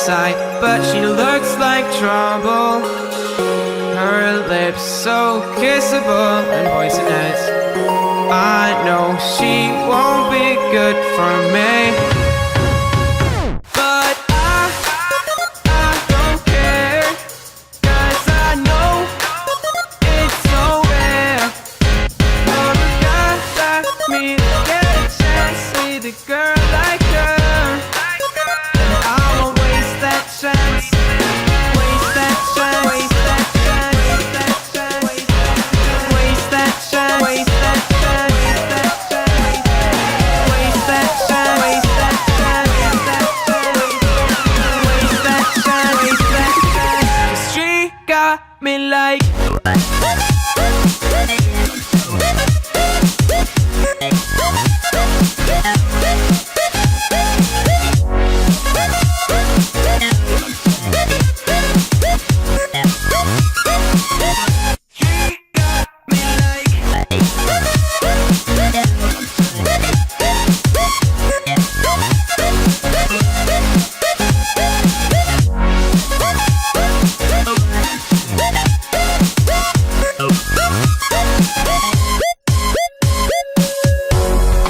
sight, but she looks like trouble. Her lips so kissable and poisonous. I know she won't be good for me, but I don't care, 'cause I know it's so rare for a guy like me to get a chance with a girl like her. And I won't waste that chance, waste that chance, waste that chance, waste that chance, waste that chance, waste that chance, waste that chance, waste that chance, waste that chance, waste that chance. 'Cause she got me like.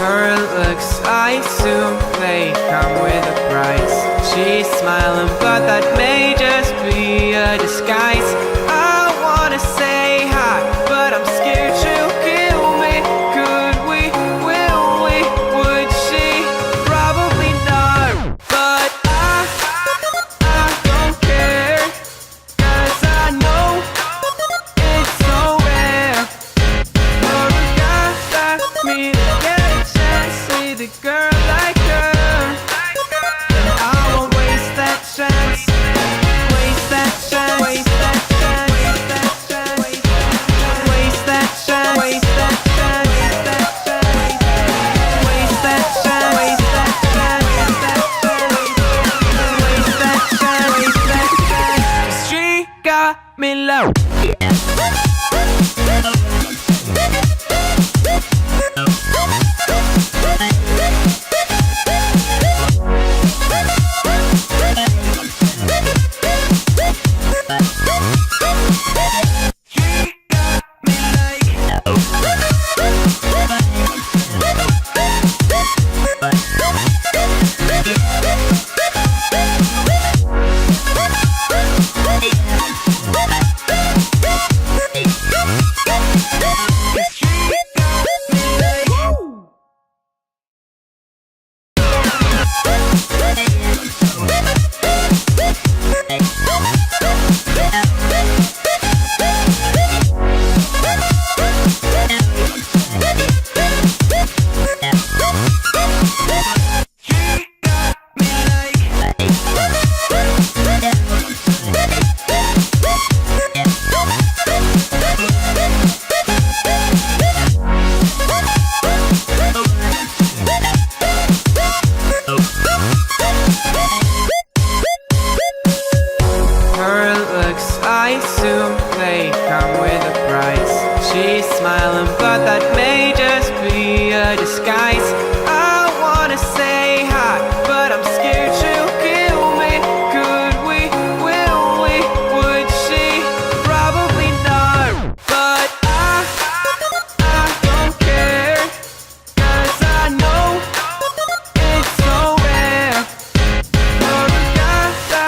Her looks, I assume they come with a price. She's smiling, but that may just be a disguise.